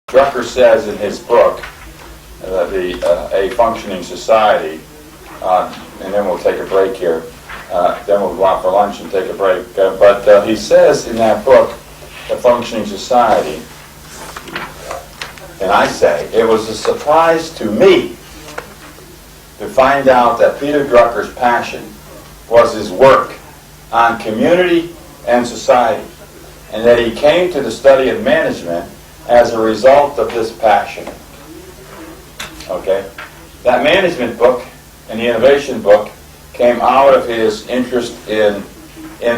Drucker says in his book, A Functioning Society, and then we'll take a break here, then we'll go out for lunch and take a break, but he says in that book, A Functioning Society, and I say, it was a surprise to me to find out that Peter Drucker's passion was his work on community and society, and that he came to the study of management as a result of this passion. Okay? That management book and the innovation book came out of his interest in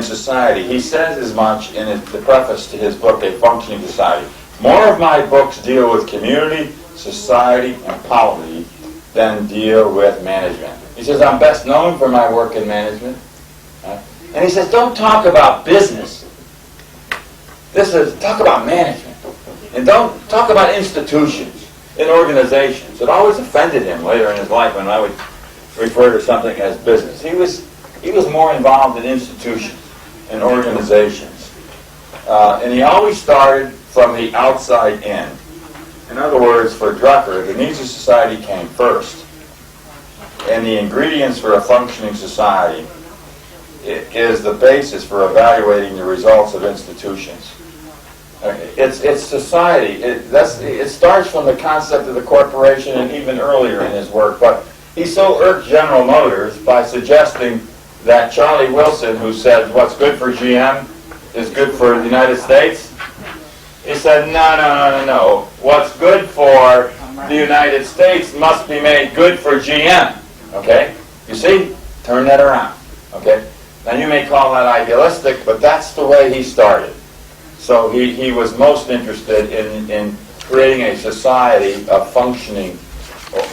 society. He says as much in the preface to his book, A Functioning Society. More of my books deal with community, society, and polity than deal with management. He says, I'm best known for my work in management. And he says, don't talk about business. Talk about management. And don't talk about institutions and organizations. It always offended him later in his life when I would refer to something as business. He was more involved in institutions and organizations. And he always started from the outside in. In other words, for Drucker, the needs of society came first. And the ingredients for a functioning society is the basis for evaluating the results of institutions. It's society. It starts from the concept of the corporation and even earlier in his work. But he so irked General Motors by suggesting that Charlie Wilson, who said what's good for GM is good for the United States, he said, no. What's good for the United States must be made good for GM. Okay? You see? Turn that around. Okay? Now you may call that idealistic, but that's the way he started. So he was most interested in creating a society of functioning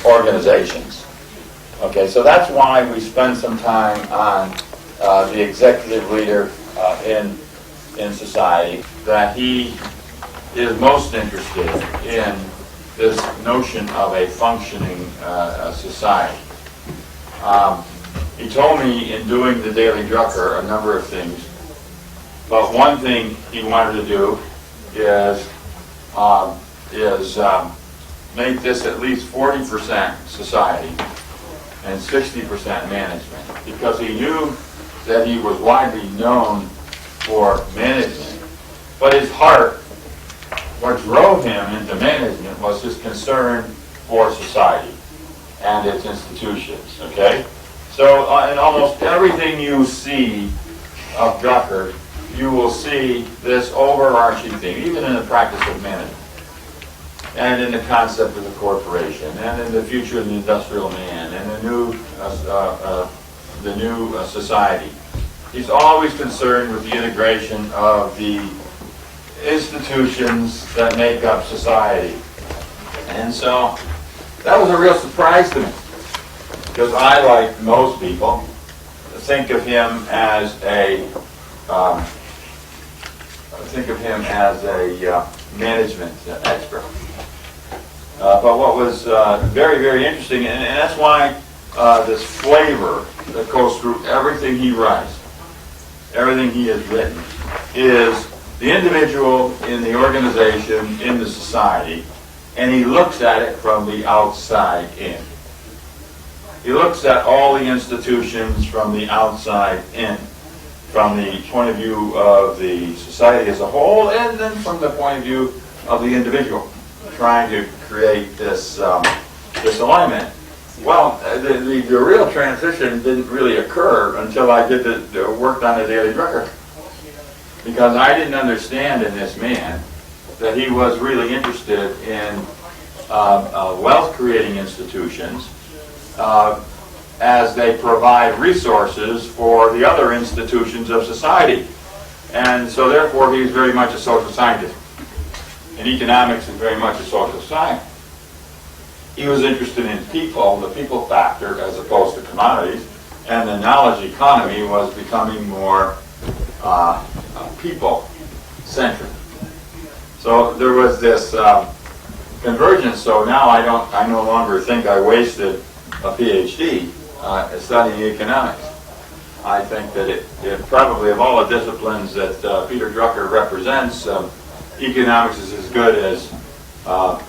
organizations. Okay, so that's why we spend some time on the executive leader in society, that he is most interested in this notion of a functioning society. He told me in doing the Daily Drucker a number of things, but one thing he wanted to do is make this at least 40% society and 60% management, because he knew that he was widely known for management, but his heart, what drove him into management, was his concern for society and its institutions. Okay? So in almost everything you see of Drucker, you will see this overarching theme, even in the practice of management, and in the concept of the corporation, and in the future of the industrial man, and the new society. He's always concerned with the integration of the institutions that make up society. And so that was a real surprise to me, because I, like most people, think of him as a management expert. But what was very, very interesting, and that's why this flavor that goes through everything he writes, everything he has written, is the individual in the organization, in the society, and he looks at it from the outside in. He looks at all the institutions from the outside in, from the point of view of the society as a whole, and then from the point of view of the individual, trying to create this alignment. Well, the real transition didn't really occur until I did the work on the Daily Drucker, because I didn't understand in this man that he was really interested in wealth-creating institutions as they provide resources for the other institutions of society. And so therefore he's very much a social scientist. And economics is very much a social science. He was interested in people, the people factor, as opposed to commodities, and the knowledge economy was becoming more people-centric. So there was this convergence. So now I no longer think I wasted a PhD studying economics. I think that it probably, of all the disciplines that Peter Drucker represents, economics is as good as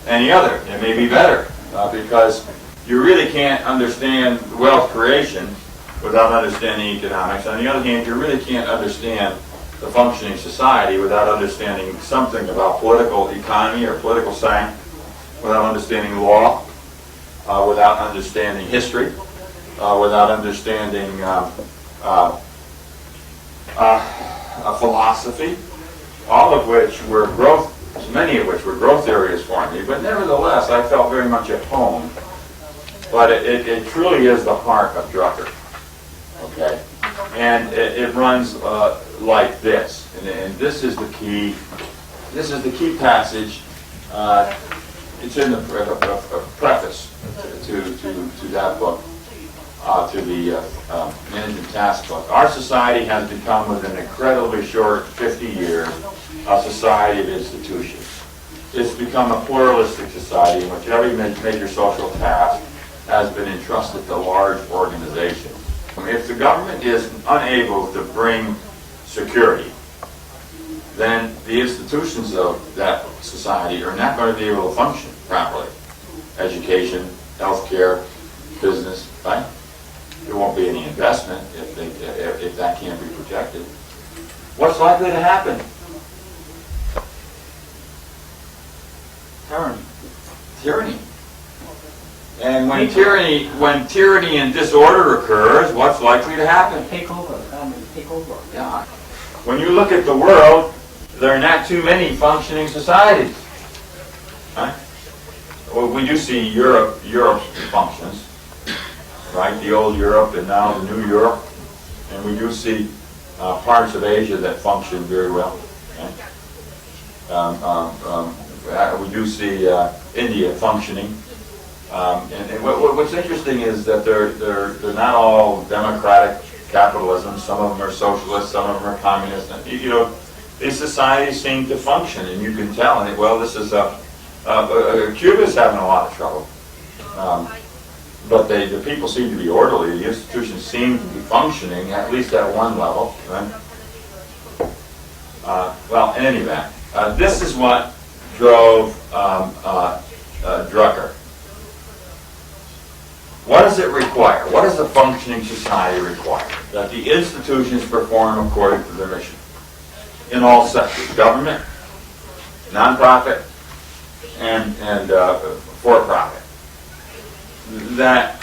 any other. It may be better because you really can't understand wealth creation without understanding economics. On the other hand, you really can't understand the functioning society without understanding something about political economy or political science, without understanding law, without understanding history, without understanding philosophy, all of which were growth, many of which were growth areas for me. But nevertheless, I felt very much at home. But it truly is the heart of Drucker. Okay, and it runs like this, and this is the key. This is the key passage. It's in the preface to that book, to the Management Task Book. Our society has become, within an incredibly short 50 years, a society of institutions. It's become a pluralistic society in which every major social task has been entrusted to large organizations. If the government is unable to bring security, then the institutions of that society are not going to be able to function properly. Education, healthcare, business, right? There won't be any investment if that can't be protected. What's likely to happen? Tyranny. And when tyranny and disorder occurs, what's likely to happen? Take over. Yeah. When you look at the world, there are not too many functioning societies. Right? Well, we do see Europe's functions, right? The old Europe and now the new Europe, and we do see parts of Asia that function very well. Right? We do see India functioning. And what's interesting is that they're not all democratic capitalism. Some of them are socialist, some of them are communist. And, you know, these societies seem to function, and you can tell. And well, this is Cuba's having a lot of trouble, but the people seem to be orderly. The institutions seem to be functioning at least at one level. Right? Well, in any event, this is what drove Drucker. What does it require? What does a functioning society require? That the institutions perform according to their mission in all sectors: government, nonprofit, and for-profit. That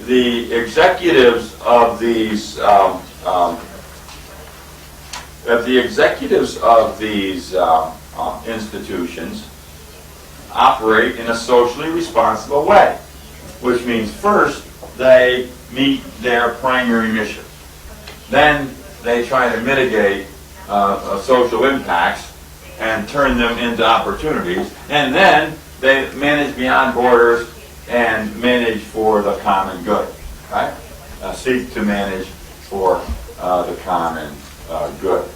the executives of these institutions operate in a socially responsible way, which means first they meet their primary mission. Then they try to mitigate social impacts and turn them into opportunities. And then they manage beyond borders and manage for the common good. Right? Seek to manage for the common good.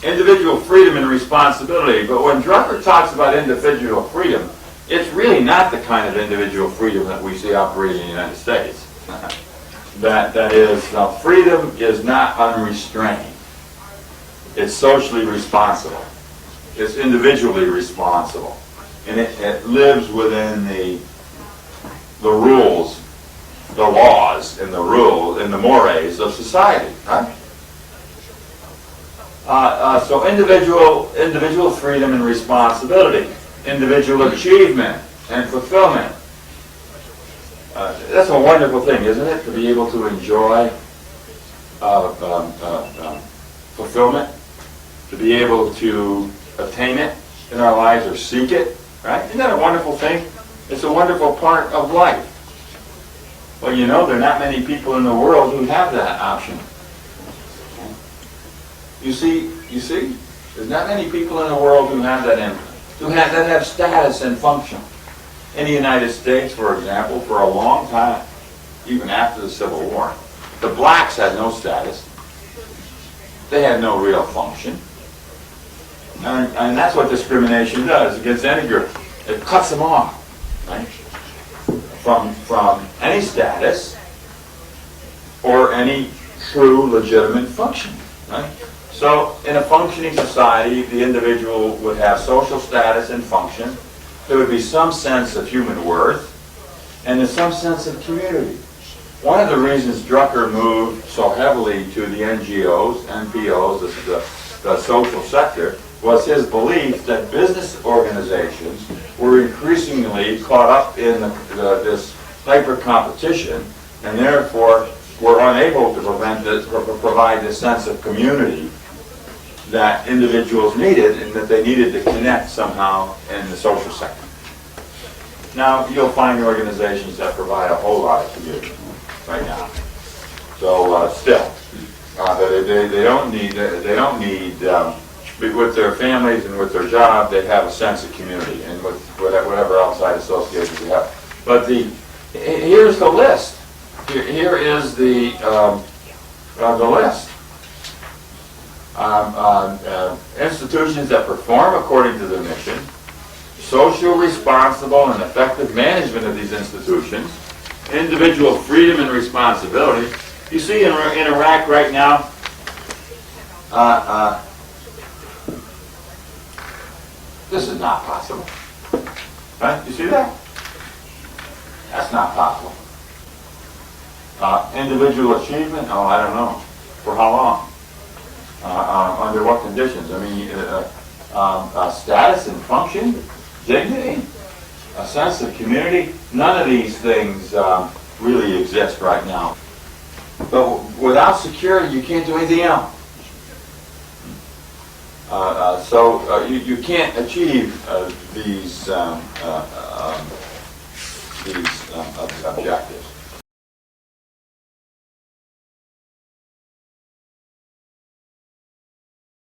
Individual freedom and responsibility. But when Drucker talks about individual freedom, it's really not the kind of individual freedom that we see operating in the United States. that is, freedom is not unrestrained. It's socially responsible. It's individually responsible. And it lives within the rules, the laws, and the rules, and the mores of society. Right? So individual freedom and responsibility, individual achievement and fulfillment. That's a wonderful thing, isn't it? To be able to enjoy fulfillment, to be able to attain it in our lives or seek it, right? Isn't that a wonderful thing? It's a wonderful part of life. Well, you know, there are not many people in the world who have that option. You see, there's not many people in the world who have that that have status and function. In the United States, for example, for a long time, even after the Civil War, the blacks had no status. They had no real function. And that's what discrimination does against any group. It cuts them off, right? From any status or any true, legitimate function. Right? So, in a functioning society, the individual would have social status and function. There would be some sense of human worth, and there's some sense of community. One of the reasons Drucker moved so heavily to the NGOs, NPOs, the social sector, was his belief that business organizations were increasingly caught up in this hyper-competition, and therefore were unable to provide this sense of community that individuals needed, and that they needed to connect somehow in the social sector. Now, you'll find organizations that provide a whole lot of community right now. So still, they don't need with their families and with their job, they have a sense of community, and with whatever outside associations they have. But here's the list. Here is the list. Institutions that perform according to their mission, social, responsible, and effective management of these institutions, individual freedom and responsibility. You see in Iraq right now, this is not possible. Right? You see that? That's not possible. Individual achievement? Oh, I don't know. For how long? Under what conditions? I mean, status and function, dignity, a sense of community. None of these things really exist right now. But without security, you can't do anything else. So you can't achieve these objectives.